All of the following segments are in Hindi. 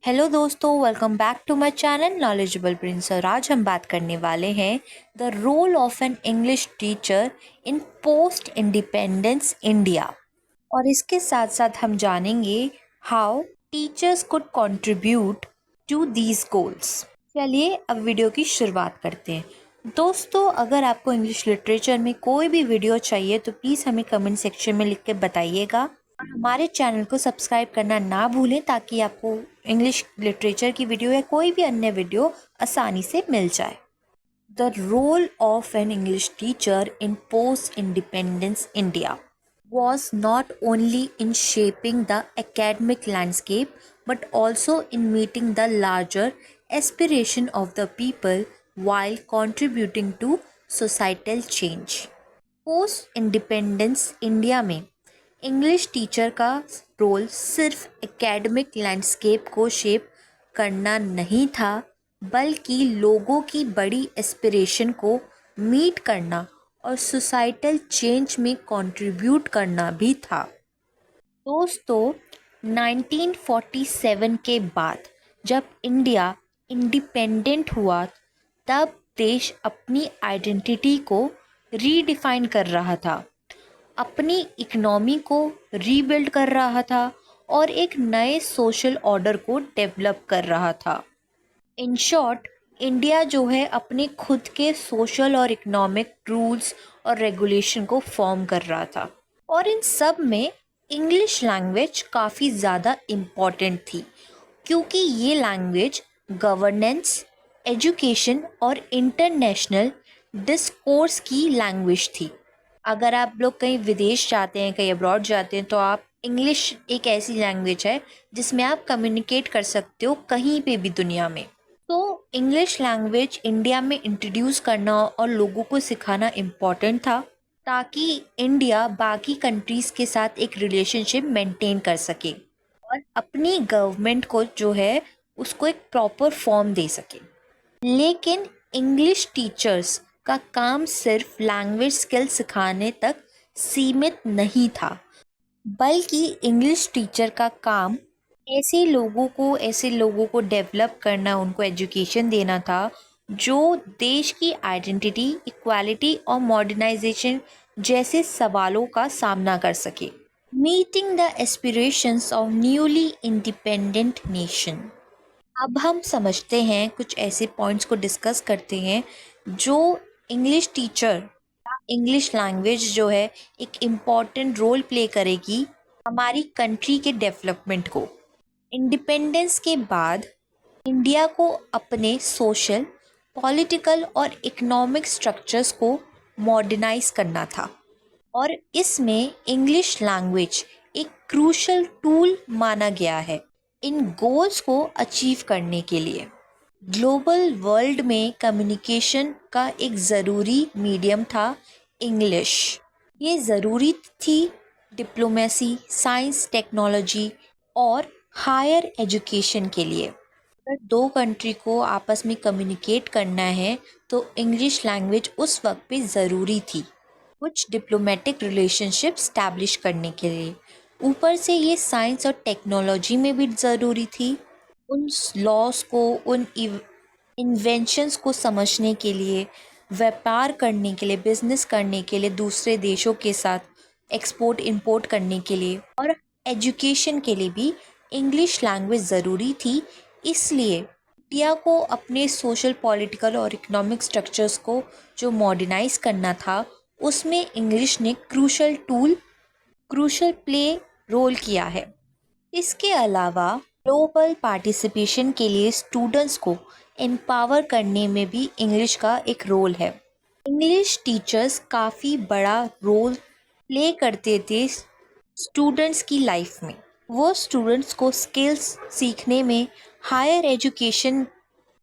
हेलो दोस्तों, welcome back to my channel knowledgeable prince. और आज हम बात करने वाले हैं the role of an English teacher in post Independence India. और इसके साथ साथ हम जानेंगे how teachers could contribute to these goals. चलिए अब वीडियो की शुरुआत करते हैं। दोस्तों, अगर आपको इंग्लिश लिटरेचर में कोई भी वीडियो चाहिए तो प्लीज़ हमें कमेंट सेक्शन में लिख के बताइएगा। और हमारे चैनल को सब्सक्राइब करना ना भूलें ताकि आपको इंग्लिश लिटरेचर की वीडियो या कोई भी अन्य वीडियो आसानी से मिल जाए। The role of an English teacher in post Independence India was not only in shaping the academic landscape but also in meeting the larger aspiration of the people while contributing to societal change. Post Independence India में इंग्लिश टीचर का रोल सिर्फ एकेडमिक लैंडस्केप को शेप करना नहीं था, बल्कि लोगों की बड़ी एस्पिरेशन को मीट करना और सोसाइटल चेंज में कंट्रीब्यूट करना भी था। दोस्तों, 1947 के बाद जब इंडिया इंडिपेंडेंट हुआ, तब देश अपनी आइडेंटिटी को रीडिफाइन कर रहा था, अपनी इकोनॉमी को रीबिल्ड कर रहा था और एक नए सोशल ऑर्डर को डेवलप कर रहा था। इन शॉर्ट, इंडिया जो है अपने खुद के सोशल और इकोनॉमिक रूल्स और रेगुलेशन को फॉर्म कर रहा था, और इन सब में इंग्लिश लैंग्वेज काफ़ी ज़्यादा इम्पॉर्टेंट थी, क्योंकि ये लैंग्वेज गवर्नेंस, एजुकेशन और इंटरनेशनल डिस्कोर्स की लैंग्वेज थी। अगर आप लोग कहीं विदेश जाते हैं, कहीं अब्रॉड जाते हैं, तो आप इंग्लिश एक ऐसी लैंग्वेज है जिसमें आप कम्युनिकेट कर सकते हो कहीं पे भी दुनिया में। तो इंग्लिश लैंग्वेज इंडिया में इंट्रोड्यूस करना और लोगों को सिखाना इम्पॉर्टेंट था, ताकि इंडिया बाकी कंट्रीज़ के साथ एक रिलेशनशिप मेंटेन कर सके और अपनी गवर्नमेंट को जो है उसको एक प्रॉपर फॉर्म दे सके। लेकिन इंग्लिश टीचर्स का काम सिर्फ लैंग्वेज स्किल सिखाने तक सीमित नहीं था, बल्कि इंग्लिश टीचर का काम ऐसे लोगों को डेवलप करना, उनको एजुकेशन देना था जो देश की आइडेंटिटी, इक्वालिटी और मॉडर्नाइजेशन जैसे सवालों का सामना कर सके। Meeting the aspirations of newly independent nation. अब हम समझते हैं, कुछ ऐसे पॉइंट्स को डिस्कस करते हैं जो इंग्लिश टीचर, इंग्लिश लैंग्वेज जो है एक इम्पॉर्टेंट रोल प्ले करेगी हमारी कंट्री के डेवलपमेंट को। इंडिपेंडेंस के बाद इंडिया को अपने सोशल, पॉलिटिकल और इकोनॉमिक स्ट्रक्चर्स को मॉडर्नाइज करना था, और इसमें इंग्लिश लैंग्वेज एक क्रूशल टूल माना गया है इन गोल्स को अचीव करने के लिए। ग्लोबल वर्ल्ड में कम्युनिकेशन का एक ज़रूरी मीडियम था इंग्लिश। ये ज़रूरी थी डिप्लोमेसी, साइंस, टेक्नोलॉजी और हायर एजुकेशन के लिए। अगर दो कंट्री को आपस में कम्युनिकेट करना है तो इंग्लिश लैंग्वेज उस वक्त पे ज़रूरी थी, कुछ डिप्लोमेटिक रिलेशनशिप स्टैब्लिश करने के लिए। ऊपर से ये साइंस और टेक्नोलॉजी में भी ज़रूरी थी, उन लॉस को, उन इन्वेंशंस को समझने के लिए, व्यापार करने के लिए, बिजनेस करने के लिए, दूसरे देशों के साथ एक्सपोर्ट इंपोर्ट करने के लिए, और एजुकेशन के लिए भी इंग्लिश लैंग्वेज ज़रूरी थी। इसलिए इंडिया को अपने सोशल, पॉलिटिकल और इकोनॉमिक स्ट्रक्चर्स को जो मॉडर्नाइज करना था, उसमें इंग्लिश ने क्रूशल प्ले रोल किया है। इसके अलावा ग्लोबल पार्टिसिपेशन के लिए स्टूडेंट्स को एम्पावर करने में भी इंग्लिश का एक रोल है। इंग्लिश टीचर्स काफ़ी बड़ा रोल प्ले करते थे स्टूडेंट्स की लाइफ में। वो स्टूडेंट्स को स्किल्स सीखने में, हायर एजुकेशन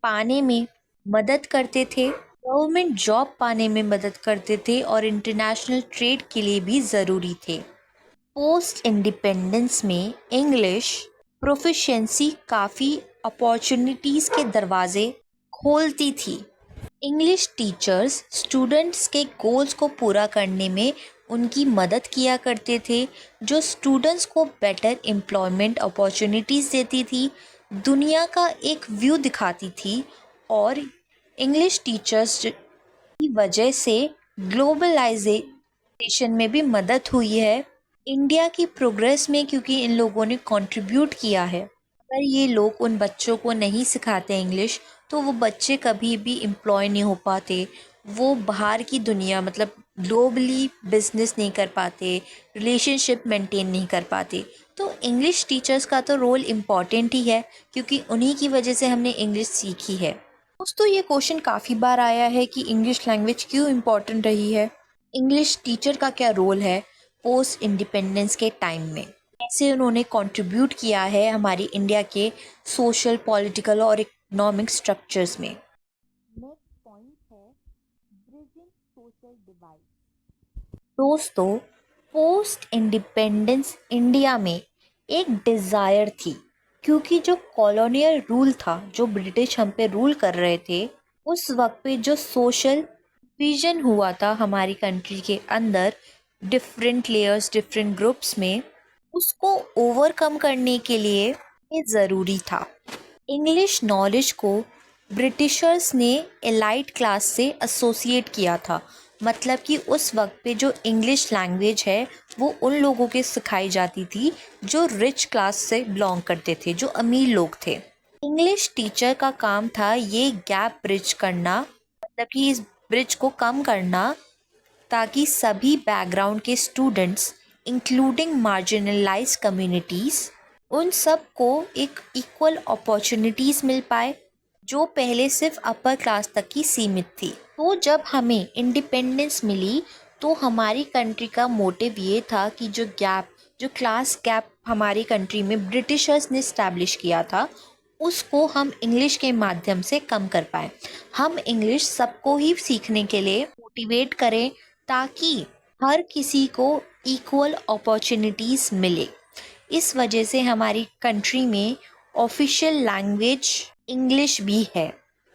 पाने में मदद करते थे, गवर्नमेंट जॉब पाने में मदद करते थे और इंटरनेशनल ट्रेड के लिए भी ज़रूरी थे। पोस्ट इंडिपेंडेंस में इंग्लिश प्रोफिशिएंसी काफ़ी अपॉर्चुनिटीज़ के दरवाजे खोलती थी। इंग्लिश टीचर्स स्टूडेंट्स के गोल्स को पूरा करने में उनकी मदद किया करते थे, जो स्टूडेंट्स को बेटर एम्प्लॉयमेंट अपॉर्चुनिटीज़ देती थी, दुनिया का एक व्यू दिखाती थी और इंग्लिश टीचर्स की वजह से ग्लोबलाइजेशन में भी मदद हुई है इंडिया की प्रोग्रेस में, क्योंकि इन लोगों ने कंट्रीब्यूट किया है। अगर ये लोग उन बच्चों को नहीं सिखाते इंग्लिश तो वो बच्चे कभी भी एम्प्लॉय नहीं हो पाते, वो बाहर की दुनिया मतलब ग्लोबली बिजनेस नहीं कर पाते, रिलेशनशिप मेंटेन नहीं कर पाते। तो इंग्लिश टीचर्स का तो रोल इम्पॉर्टेंट ही है, क्योंकि उन्हीं की वजह से हमने इंग्लिश सीखी है। दोस्तों, ये क्वेश्चन काफ़ी बार आया है कि इंग्लिश लैंग्वेज क्यों इम्पॉर्टेंट रही है, इंग्लिश टीचर का क्या रोल है पोस्ट इंडिपेंडेंस के टाइम में, कैसे उन्होंने कंट्रीब्यूट किया है हमारी इंडिया के सोशल, पॉलिटिकल और इकोनॉमिक स्ट्रक्चर्स में। नेक्स्ट पॉइंट है ब्रिजिंग सोशल डिवाइड। दोस्तों, पोस्ट इंडिपेंडेंस इंडिया में एक डिज़ायर थी, क्योंकि जो कॉलोनियल रूल था, जो ब्रिटिश हम पे रूल कर रहे थे, उस वक्त पे जो सोशल डिवीजन हुआ था हमारी कंट्री के अंदर डिफरेंट लेयर्स, डिफरेंट ग्रुप्स में, उसको ओवरकम करने के लिए ये ज़रूरी था। इंग्लिश नॉलेज को ब्रिटिशर्स ने एलाइट क्लास से एसोसिएट किया था, मतलब कि उस वक्त पे जो इंग्लिश लैंग्वेज है वो उन लोगों के सिखाई जाती थी जो रिच क्लास से बिलोंग करते थे, जो अमीर लोग थे। इंग्लिश टीचर का काम था ये गैप ब्रिज करना, मतलब कि इस ब्रिज को कम करना, ताकि सभी बैकग्राउंड के स्टूडेंट्स इंक्लूडिंग मार्जिनलाइज्ड कम्युनिटीज़, उन सब को एक इक्वल अपॉर्चुनिटीज़ मिल पाए जो पहले सिर्फ अपर क्लास तक ही सीमित थी। तो जब हमें इंडिपेंडेंस मिली तो हमारी कंट्री का मोटिव ये था कि जो क्लास गैप हमारी कंट्री में ब्रिटिशर्स ने इस्टेब्लिश किया था, उसको हम इंग्लिश के माध्यम से कम कर पाए। हम इंग्लिश सबको ही सीखने के लिए मोटिवेट करें, ताकि हर किसी को इक्वल अपॉर्चुनिटीज़ मिले। इस वजह से हमारी कंट्री में ऑफिशियल लैंग्वेज इंग्लिश भी है।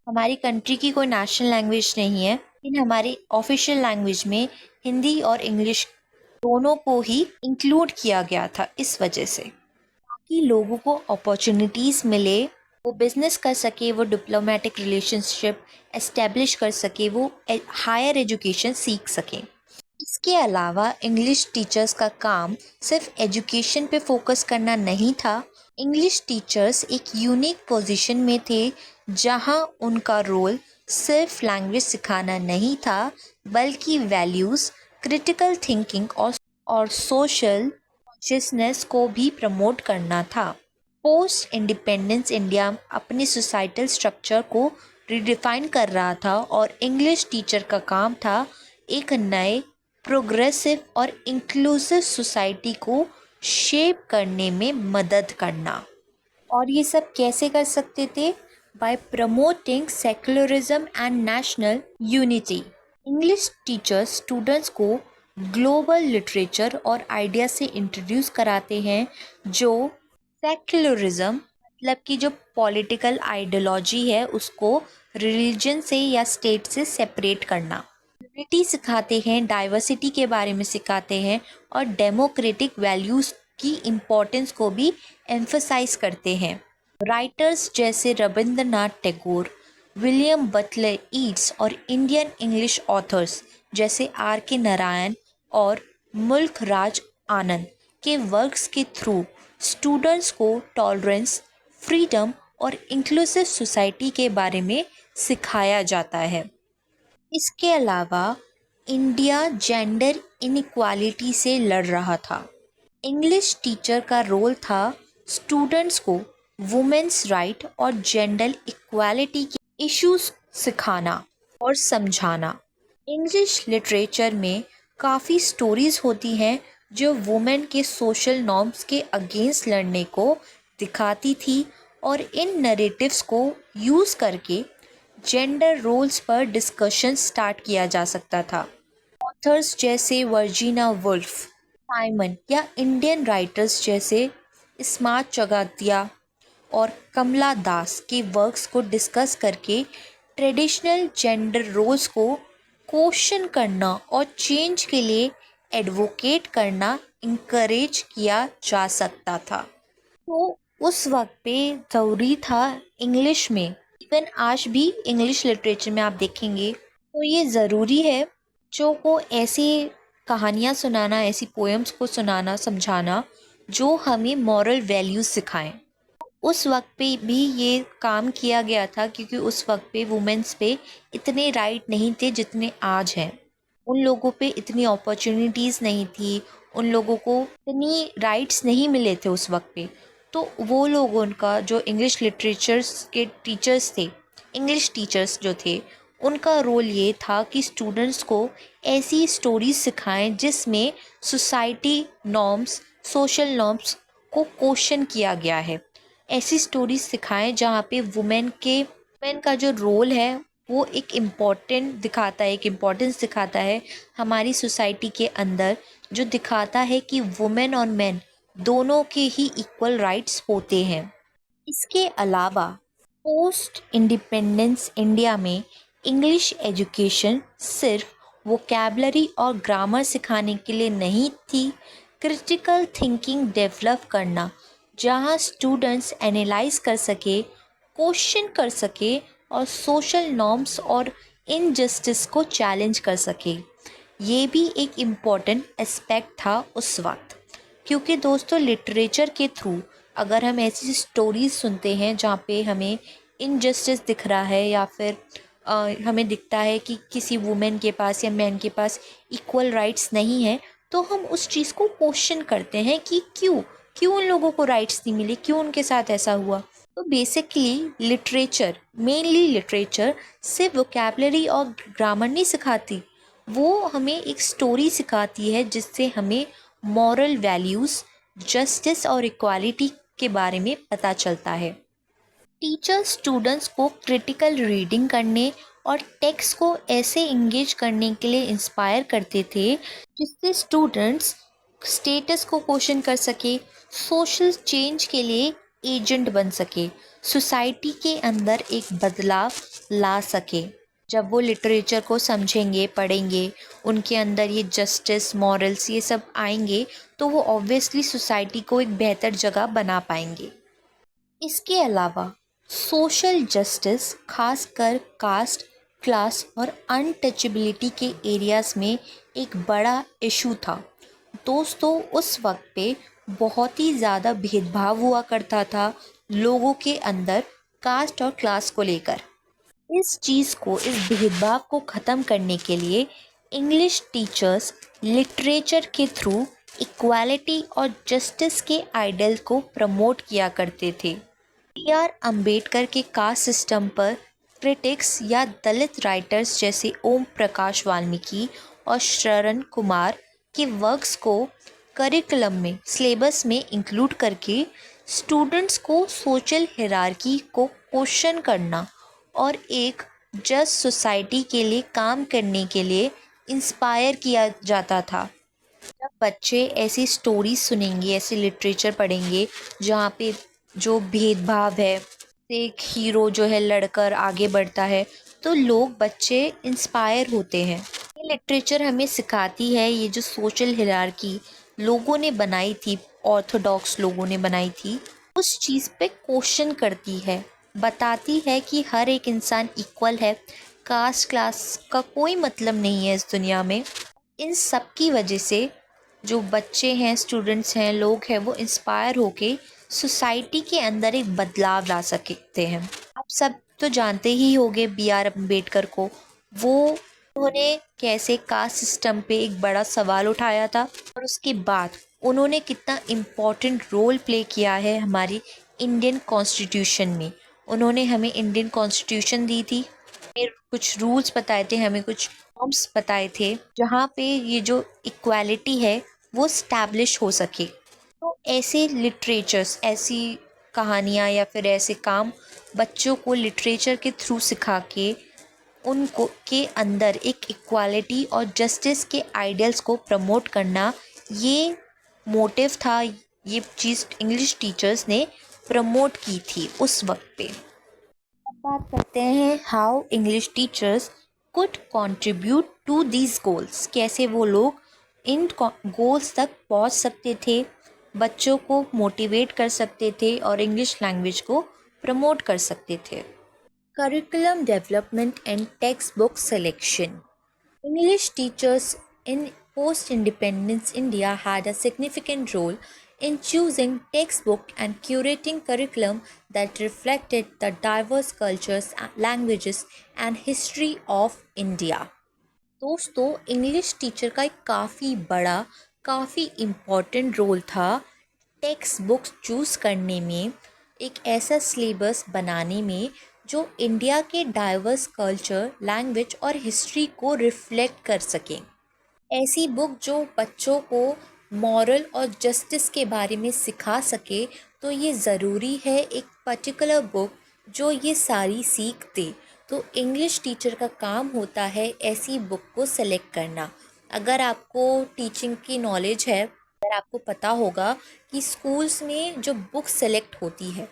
हमारी कंट्री की कोई नेशनल लैंग्वेज नहीं है, लेकिन हमारी ऑफिशियल लैंग्वेज में हिंदी और इंग्लिश दोनों को ही इंक्लूड किया गया था, इस वजह से ताकि लोगों को अपॉर्चुनिटीज़ मिले, वो बिजनेस कर सके, वो डिप्लोमेटिक रिलेशनशिप एस्टेब्लिश कर सके, वो हायर एजुकेशन सीख सकें। इसके अलावा इंग्लिश टीचर्स का काम सिर्फ एजुकेशन पे फोकस करना नहीं था। इंग्लिश टीचर्स एक यूनिक पोजीशन में थे जहां उनका रोल सिर्फ लैंग्वेज सिखाना नहीं था, बल्कि वैल्यूज़, क्रिटिकल थिंकिंग और सोशल कॉन्शियसनेस को भी प्रमोट करना था। पोस्ट इंडिपेंडेंस इंडिया अपने सोसाइटल स्ट्रक्चर को रिडिफाइन कर रहा था और इंग्लिश टीचर का काम था एक नए प्रोग्रेसिव और इंक्लूसिव सोसाइटी को शेप करने में मदद करना। और ये सब कैसे कर सकते थे? Bye promoting secularism and national unity. English teachers students को ग्लोबल लिटरेचर और आइडिया से इंट्रोड्यूस कराते हैं, जो सेक्युलरिज्म मतलब कि जो पॉलिटिकल आइडियोलॉजी है उसको रिलीजन से या स्टेट से सेपरेट करना, यूनिटी सिखाते हैं, डाइवर्सिटी के बारे में सिखाते हैं और डेमोक्रेटिक वैल्यूज़ की इम्पोर्टेंस को भी एम्फसाइज करते हैं। राइटर्स जैसे Rabindranath Tagore, William Butler Yeats और इंडियन इंग्लिश ऑथर्स जैसे R.K. नारायण और मुल्क राज आनंद के वर्क्स के थ्रू स्टूडेंट्स को टॉलरेंस, फ्रीडम और इंक्लूसिव सोसाइटी के बारे में सिखाया जाता है। इसके अलावा इंडिया जेंडर इनइक्वालिटी से लड़ रहा था। इंग्लिश टीचर का रोल था स्टूडेंट्स को वुमेन्स राइट और जेंडर इक्वालिटी के इश्यूज सिखाना और समझाना। इंग्लिश लिटरेचर में काफ़ी स्टोरीज़ होती हैं जो वुमेन के सोशल नॉर्म्स के अगेंस्ट लड़ने को दिखाती थी, और इन नरेटिव्स को यूज़ करके जेंडर रोल्स पर डिस्कशन स्टार्ट किया जा सकता था। ऑथर्स जैसे वर्जीना वुल्फ, साइमन या इंडियन राइटर्स जैसे स्मार्ट चगातिया और कमला दास के वर्क्स को डिस्कस करके ट्रेडिशनल जेंडर रोल्स को क्वेश्चन करना और चेंज के लिए एडवोकेट करना इंकरेज किया जा सकता था। तो उस वक्त पे ज़रूरी था इंग्लिश में। इवन आज भी इंग्लिश लिटरेचर में आप देखेंगे तो ये ज़रूरी है बच्चों को ऐसी कहानियाँ सुनाना, ऐसी पोएम्स को सुनाना, समझाना जो हमें मॉरल वैल्यूज़ सिखाएं। उस वक्त पे भी ये काम किया गया था क्योंकि उस वक्त पे वुमेन्स पे इतने राइट नहीं थे जितने आज हैं। उन लोगों पे इतनी अपॉर्चुनिटीज़ नहीं थी, उन लोगों को इतनी राइट्स नहीं मिले थे उस वक्त पे। तो वो लोग, उनका जो इंग्लिश लिटरेचर्स के टीचर्स थे, इंग्लिश टीचर्स जो थे, उनका रोल ये था कि स्टूडेंट्स को ऐसी स्टोरीज सिखाएं जिसमें सोसाइटी नॉर्म्स, सोशल नॉर्म्स को क्वेश्चन किया गया है। ऐसी स्टोरीज सिखाएं जहाँ पे वुमेन का जो रोल है वो एक इम्पॉर्टेंट दिखाता है, एक इम्पोर्टेंस दिखाता है हमारी सोसाइटी के अंदर, जो दिखाता है कि वुमेन और मेन दोनों के ही इक्वल राइट्स होते हैं। इसके अलावा पोस्ट इंडिपेंडेंस इंडिया में इंग्लिश एजुकेशन सिर्फ वोकैबलरी और ग्रामर सिखाने के लिए नहीं थी, क्रिटिकल थिंकिंग डेवलप करना, जहां स्टूडेंट्स एनालाइज कर सके, क्वेश्चन कर सके और सोशल नॉर्म्स और इनजस्टिस को चैलेंज कर सके, ये भी एक इम्पॉर्टेंट एस्पेक्ट था उस वक्त। क्योंकि दोस्तों लिटरेचर के थ्रू अगर हम ऐसी स्टोरीज सुनते हैं जहाँ पे हमें इनजस्टिस दिख रहा है या फिर हमें दिखता है कि किसी वुमेन के पास या मैन के पास इक्वल राइट्स नहीं है, तो हम उस चीज़ को क्वेश्चन करते हैं कि क्यों क्यों उन लोगों को राइट्स नहीं मिले, क्यों उनके साथ ऐसा हुआ। तो बेसिकली लिटरेचर, मेनली लिटरेचर सिर्फ वोकैबलरी और ग्रामर नहीं सिखाती, वो हमें एक स्टोरी सिखाती है जिससे हमें मॉरल वैल्यूज़, जस्टिस और इक्वालिटी के बारे में पता चलता है। टीचर स्टूडेंट्स को क्रिटिकल रीडिंग करने और टेक्स्ट को ऐसे इंगेज करने के लिए इंस्पायर करते थे जिससे स्टूडेंट्स स्टेटस को क्वेश्चन कर सके, सोशल चेंज के लिए एजेंट बन सके, सोसाइटी के अंदर एक बदलाव ला सके। जब वो लिटरेचर को समझेंगे, पढ़ेंगे, उनके अंदर ये जस्टिस, मॉरल्स ये सब आएंगे, तो वो ऑब्वियसली सोसाइटी को एक बेहतर जगह बना पाएंगे। इसके अलावा सोशल जस्टिस, खासकर कास्ट, क्लास और अनटचेबिलिटी के एरियाज़ में एक बड़ा इशू था। दोस्तों उस वक्त पे बहुत ही ज़्यादा भेदभाव हुआ करता था लोगों के अंदर कास्ट और क्लास को लेकर। इस चीज़ को, इस भेदभाव को ख़त्म करने के लिए इंग्लिश टीचर्स लिटरेचर के थ्रू इक्वालिटी और जस्टिस के आइडियल को प्रमोट किया करते थे। B.R. अम्बेडकर के कास्ट सिस्टम पर क्रिटिक्स या दलित राइटर्स जैसे ओम प्रकाश वाल्मीकि और शरण कुमार के वर्क्स को करिकुलम में, सिलेबस में इंक्लूड करके स्टूडेंट्स को सोशल हिरार्की को क्वेश्चन करना और एक जस्ट सोसाइटी के लिए काम करने के लिए इंस्पायर किया जाता था। जब बच्चे ऐसी स्टोरीज सुनेंगे, ऐसे लिटरेचर पढ़ेंगे जहाँ पे जो भेदभाव है, एक हीरो जो है लड़कर आगे बढ़ता है, तो लोग, बच्चे इंस्पायर होते हैं। ये लिटरेचर हमें सिखाती है, ये जो सोशल हिरार्की लोगों ने बनाई थी, ऑर्थोडॉक्स लोगों ने बनाई थी, उस चीज़ पे क्वेश्चन करती है, बताती है कि हर एक इंसान इक्वल है, कास्ट क्लास का कोई मतलब नहीं है इस दुनिया में। इन सब की वजह से जो बच्चे हैं, स्टूडेंट्स हैं, लोग हैं, वो इंस्पायर होके सोसाइटी के अंदर एक बदलाव ला सकते हैं। आप सब तो जानते ही होंगे B.R. अम्बेडकर को। वो उन्होंने कैसे कास्ट सिस्टम पे एक बड़ा सवाल उठाया था और उसके बाद उन्होंने कितना इम्पोर्टेंट रोल प्ले किया है हमारी इंडियन कॉन्स्टिट्यूशन में। उन्होंने हमें इंडियन कॉन्स्टिट्यूशन दी थी, हमें कुछ रूल्स बताए थे, हमें कुछ नॉर्म्स बताए थे, जहाँ पे ये जो इक्वालिटी है वो स्टैब्लिश हो सके। तो ऐसे लिटरेचर्स, ऐसी कहानियाँ या फिर ऐसे काम बच्चों को लिटरेचर के थ्रू सिखा के उनको के अंदर एक इक्वालिटी और जस्टिस के आइडियल्स को प्रमोट करना, ये मोटिव था, ये चीज़ इंग्लिश टीचर्स ने प्रमोट की थी उस वक्त पे। बात करते हैं how English teachers could contribute to these goals, कैसे वो लोग इन गोल्स तक पहुंच सकते थे। बच्चों को मोटिवेट कर सकते थे और इंग्लिश लैंग्वेज को प्रमोट कर सकते थे। Curriculum development and text book selection. English teachers in post independence India had a significant role in choosing textbook and curating curriculum that reflected the diverse cultures, languages, and history of India. दोस्तों, इंग्लिश टीचर का एक काफ़ी बड़ा, काफ़ी इम्पॉर्टेंट रोल था टेक्स्ट बुक्स चूज़ करने में, एक ऐसा सिलेबस बनाने में जो इंडिया के डाइवर्स कल्चर, लैंग्वेज और हिस्ट्री को रिफ्लेक्ट कर सकें। ऐसी बुक जो बच्चों को मॉरल और जस्टिस के बारे में सिखा सके, तो ये ज़रूरी है एक पर्टिकुलर बुक जो ये सारी सीख दे। तो इंग्लिश टीचर का काम होता है ऐसी बुक को सेलेक्ट करना। अगर आपको टीचिंग की नॉलेज है, अगर आपको पता होगा कि स्कूल्स में जो बुक सेलेक्ट होती है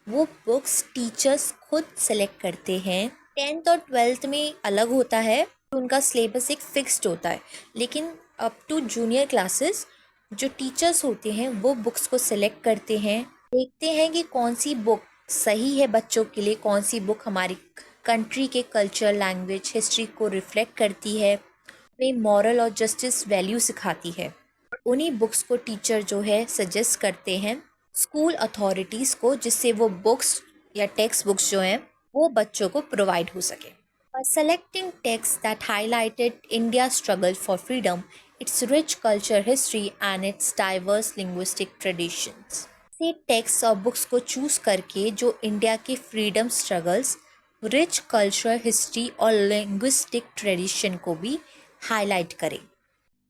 वो बुक्स टीचर्स खुद सेलेक्ट करते हैं। 10th और 12th में अलग होता है, उनका सिलेबस एक फिक्स्ड होता है, लेकिन अप टू जूनियर क्लासेस जो टीचर्स होते हैं वो बुक्स को सिलेक्ट करते हैं, देखते हैं कि कौन सी बुक सही है बच्चों के लिए, कौन सी बुक हमारी कंट्री के कल्चर, लैंग्वेज, हिस्ट्री को रिफ्लेक्ट करती है, हमें मॉरल और जस्टिस वैल्यू सिखाती है। उन्हीं बुक्स को टीचर जो है सजेस्ट करते हैं स्कूल अथॉरिटीज़ को, जिससे वो बुक्स या टेक्स्ट बुक्स जो हैं वो बच्चों को प्रोवाइड हो सके। By selecting texts that highlighted India's struggle for freedom, its rich culture history and its diverse linguistic traditions. से टेक्स्ट और बुक्स को चूज़ करके जो इंडिया के freedom struggles, rich culture history और लिंग्विस्टिक ट्रेडिशन को भी हाईलाइट करें।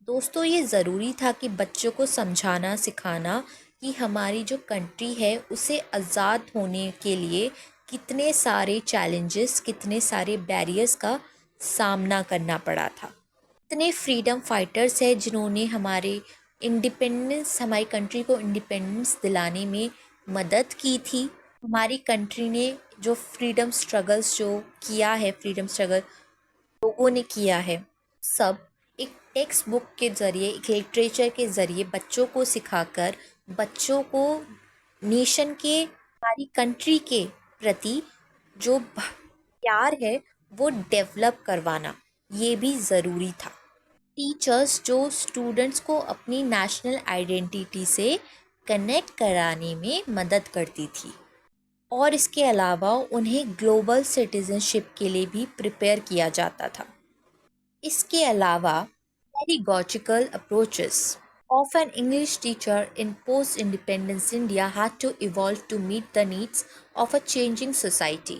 दोस्तों, ये ज़रूरी था कि बच्चों को समझाना, सिखाना कि हमारी जो कंट्री है उसे आज़ाद होने के लिए कितने सारे चैलेंजेस, कितने सारे बैरियर्स का सामना करना पड़ा था। कितने फ्रीडम फाइटर्स हैं जिन्होंने हमारी कंट्री को इंडिपेंडेंस दिलाने में मदद की थी। हमारी कंट्री ने जो फ्रीडम स्ट्रगल्स जो किया है, फ्रीडम स्ट्रगल लोगों ने किया है, सब एक टेक्स्ट बुक के ज़रिए, एक लिटरेचर के ज़रिए बच्चों को सिखाकर बच्चों को नेशन के, हमारी कंट्री के प्रति जो प्यार है वो डेवलप करवाना, ये भी ज़रूरी था। टीचर्स जो स्टूडेंट्स को अपनी नेशनल आइडेंटिटी से कनेक्ट कराने में मदद करती थी और इसके अलावा उन्हें ग्लोबल सिटीजनशिप के लिए भी प्रिपेयर किया जाता था। इसके अलावा pedagogical approaches of an English teacher in post-independence India had to evolve to meet the needs of a changing society.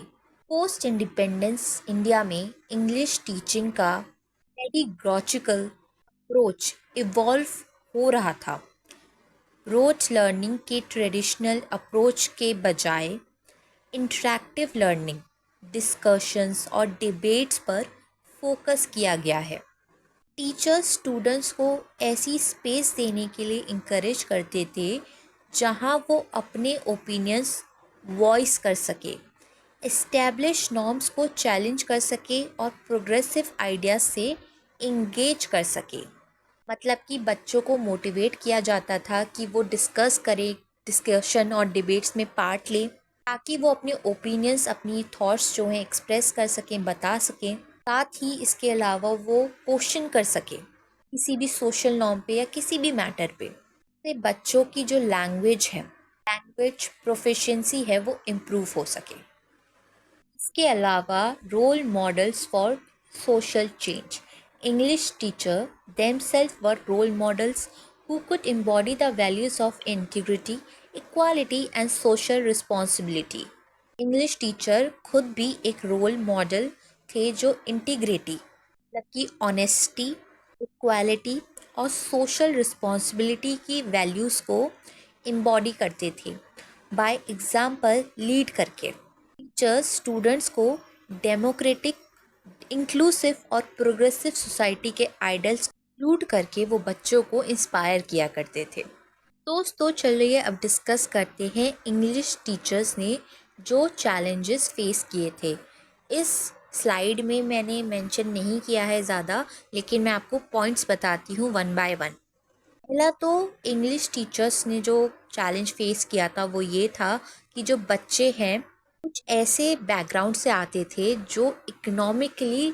Post-independence India में English teaching का pedagogical approach evolve हो रहा था। रोज लर्निंग के ट्रेडिशनल अप्रोच के बजाय इंटरैक्टिव लर्निंग, डिस्कशंस और डिबेट्स पर फोकस किया गया है। टीचर्स स्टूडेंट्स को ऐसी स्पेस देने के लिए इंकरेज करते थे जहां वो अपने ओपिनियंस वॉइस कर सके, इस्टेब्लिश नॉर्म्स को चैलेंज कर सके और प्रोग्रेसिव आइडियाज़ से इंगेज कर सके। मतलब कि बच्चों को मोटिवेट किया जाता था कि वो डिस्कस करें, डिस्कशन और डिबेट्स में पार्ट लें, ताकि वो अपने ओपिनियंस, अपनी थॉट्स जो हैं एक्सप्रेस कर सकें, बता सकें। साथ ही इसके अलावा वो क्वेश्चन कर सकें किसी भी सोशल नॉर्म पे या किसी भी मैटर पे। से बच्चों की जो लैंग्वेज है, लैंग्वेज प्रोफिशिएंसी है, वो इम्प्रूव हो सके। इसके अलावा role models for social change. English teacher themselves were role models who could embody the values of integrity, equality and social responsibility. English teacher खुद भी एक रोल मॉडल थे जो इंटीग्रिटी, मतलब कि ऑनेस्टी, इक्वालिटी और सोशल रिस्पॉन्सिबिलिटी की वैल्यूज़ को इम्बॉडी करते थे, बाय एग्जाम्पल लीड करके। टीचर्स स्टूडेंट्स को डेमोक्रेटिक, इंक्लूसिव और प्रोग्रेसिव सोसाइटी के आइडल्स इंक्लूड करके वो बच्चों को इंस्पायर किया करते थे। दोस्तों, चलिए अब डिस्कस करते हैं इंग्लिश टीचर्स ने जो चैलेंजेस फेस किए थे। इस स्लाइड में मैंने मेंशन नहीं किया है ज़्यादा, लेकिन मैं आपको पॉइंट्स बताती हूँ वन बाय वन। पहला तो इंग्लिश टीचर्स ने जो चैलेंज फेस किया था वो ये था कि जो बच्चे हैं कुछ ऐसे बैकग्राउंड से आते थे जो इकोनॉमिकली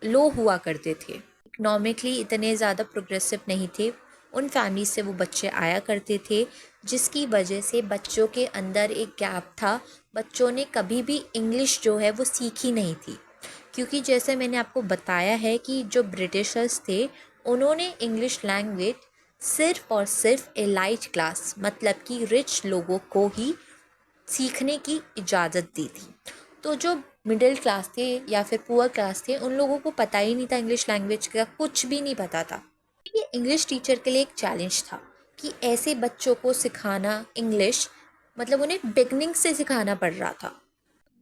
लो हुआ करते थे, इकोनॉमिकली इतने ज़्यादा प्रोग्रेसिव नहीं थे। उन फैमिली से वो बच्चे आया करते थे, जिसकी वजह से बच्चों के अंदर एक गैप था। बच्चों ने कभी भी इंग्लिश जो है वो सीखी नहीं थी, क्योंकि जैसे मैंने आपको बताया है कि जो ब्रिटिशर्स थे उन्होंने इंग्लिश लैंग्वेज सिर्फ़ और सिर्फ एलाइट क्लास मतलब कि रिच लोगों को ही सीखने की इजाज़त दी थी। तो जो मिडिल क्लास थे या फिर पुअर क्लास थे उन लोगों को पता ही नहीं था, इंग्लिश लैंग्वेज का कुछ भी नहीं पता था। ये इंग्लिश टीचर के लिए एक चैलेंज था कि ऐसे बच्चों को सिखाना इंग्लिश, मतलब उन्हें बिगनिंग से सिखाना पड़ रहा था।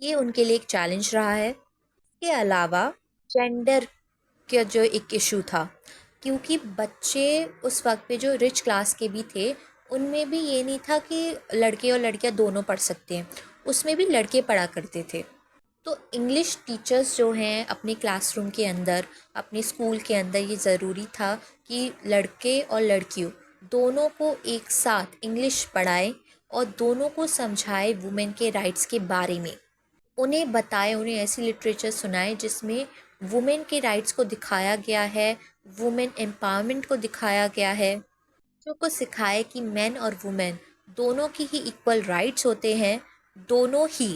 ये उनके लिए एक चैलेंज रहा है। इसके अलावा जेंडर का जो एक इशू था, क्योंकि बच्चे उस वक्त पे जो रिच क्लास के भी थे उनमें भी ये नहीं था कि लड़के और लड़कियां दोनों पढ़ सकते हैं, उसमें भी लड़के पढ़ा करते थे। तो इंग्लिश टीचर्स जो हैं अपने क्लासरूम के अंदर, अपने स्कूल के अंदर, ये ज़रूरी था कि लड़के और लड़कियों दोनों को एक साथ इंग्लिश पढ़ाए और दोनों को समझाए वुमेन के राइट्स के बारे में। उन्हें बताए, उन्हें ऐसी लिटरेचर सुनाए जिसमें वुमेन के राइट्स को दिखाया गया है, वुमेन एम्पावरमेंट को दिखाया गया है। बच्चों को सिखाए कि मैन और वुमेन दोनों की ही इक्वल राइट्स होते हैं, दोनों ही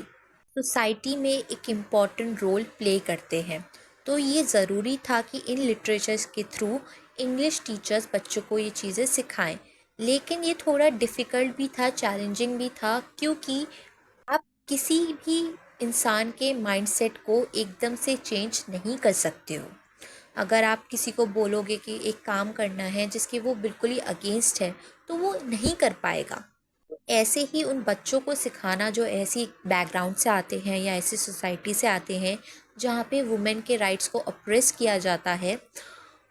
सोसाइटी में एक इम्पॉर्टेंट रोल प्ले करते हैं। तो ये ज़रूरी था कि इन लिटरेचर्स के थ्रू इंग्लिश टीचर्स बच्चों को ये चीज़ें सिखाएं। लेकिन ये थोड़ा डिफ़िकल्ट भी था, चैलेंजिंग भी था, क्योंकि आप किसी भी इंसान के माइंडसेट को एकदम से चेंज नहीं कर सकते हो। अगर आप किसी को बोलोगे कि एक काम करना है जिसके वो बिल्कुल ही अगेंस्ट है, तो वो नहीं कर पाएगा। तो ऐसे ही उन बच्चों को सिखाना जो ऐसी बैकग्राउंड से आते हैं या ऐसी सोसाइटी से आते हैं जहाँ पे वुमेन के राइट्स को अप्रेस किया जाता है,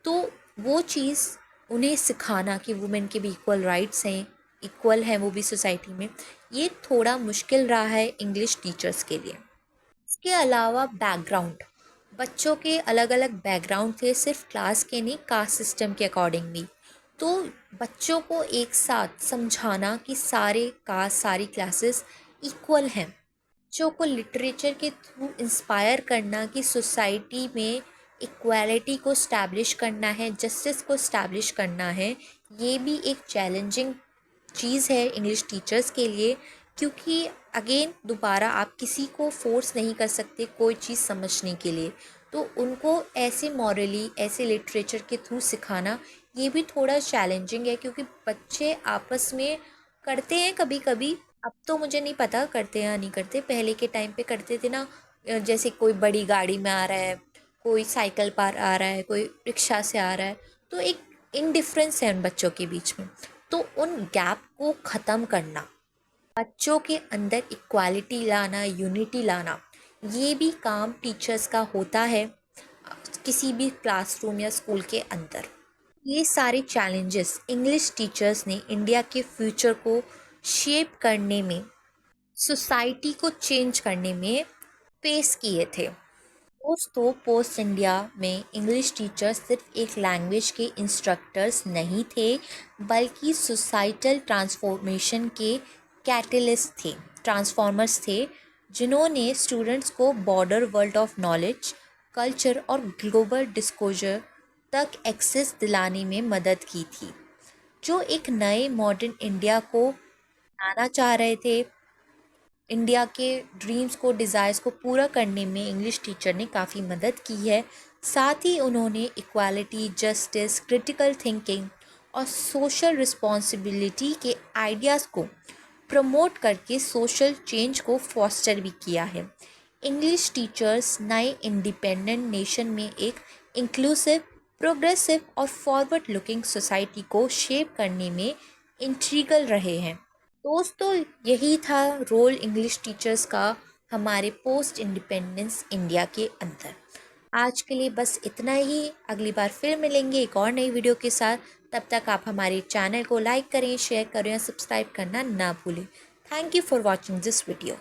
तो वो चीज़ उन्हें सिखाना कि वुमेन के भी इक्वल राइट्स हैं, इक्वल हैं वो भी सोसाइटी में, ये थोड़ा मुश्किल रहा है इंग्लिश टीचर्स के लिए। इसके अलावा बैकग्राउंड, बच्चों के अलग अलग बैकग्राउंड थे, सिर्फ क्लास के नहीं, कास्ट सिस्टम के अकॉर्डिंग भी। तो बच्चों को एक साथ समझाना कि सारे कास्ट, सारी क्लासेस इक्वल हैं, बच्चों को लिटरेचर के थ्रू इंस्पायर करना कि सोसाइटी में इक्वालिटी को स्टैब्लिश करना है, जस्टिस को स्टैब्लिश करना है, ये भी एक चैलेंजिंग चीज़ है इंग्लिश टीचर्स के लिए। क्योंकि अगेन दोबारा आप किसी को फोर्स नहीं कर सकते कोई चीज़ समझने के लिए, तो उनको ऐसे मॉरली, ऐसे लिटरेचर के थ्रू सिखाना ये भी थोड़ा चैलेंजिंग है। क्योंकि बच्चे आपस में करते हैं कभी कभी, अब तो मुझे नहीं पता करते हैं या नहीं करते, पहले के टाइम पे करते थे ना। जैसे कोई बड़ी गाड़ी में आ रहा है, कोई साइकिल पर आ रहा है, कोई रिक्शा से आ रहा है, तो एक इनडिफरेंस है उन बच्चों के बीच में। तो उन गैप को ख़त्म करना, बच्चों के अंदर इक्वालिटी लाना, यूनिटी लाना, ये भी काम टीचर्स का होता है किसी भी क्लासरूम या स्कूल के अंदर। ये सारे चैलेंजेस इंग्लिश टीचर्स ने इंडिया के फ्यूचर को शेप करने में, सोसाइटी को चेंज करने में फेस किए थे। दोस्तों, पोस्ट इंडिया में इंग्लिश टीचर्स सिर्फ एक लैंग्वेज के इंस्ट्रक्टर्स नहीं थे, बल्कि सोसाइटल ट्रांसफॉर्मेशन के कैटलिस्ट थे, ट्रांसफॉर्मर्स थे, जिन्होंने स्टूडेंट्स को border world of knowledge, culture और ग्लोबल डिस्क्लोजर तक एक्सेस दिलाने में मदद की थी। जो एक नए मॉडर्न इंडिया को लाना चाह रहे थे, इंडिया के ड्रीम्स को, डिज़ायर्स को पूरा करने में इंग्लिश टीचर ने काफ़ी मदद की है। साथ ही उन्होंने इक्वालिटी, जस्टिस, क्रिटिकल थिंकिंग और सोशल रिस्पॉन्सिबिलिटी के आइडियाज़ को प्रमोट करके सोशल चेंज को फॉस्टर भी किया है। इंग्लिश टीचर्स नए इंडिपेंडेंट नेशन में एक इंक्लूसिव, प्रोग्रेसिव और फॉरवर्ड लुकिंग सोसाइटी को शेप करने में इंट्रीगल रहे हैं। दोस्तों, यही था रोल इंग्लिश टीचर्स का हमारे पोस्ट इंडिपेंडेंस इंडिया के अंदर। आज के लिए बस इतना ही। अगली बार फिर मिलेंगे एक और नई वीडियो के साथ। तब तक आप हमारे चैनल को लाइक करें, शेयर करें और सब्सक्राइब करना ना भूलें। Thank you for watching this video.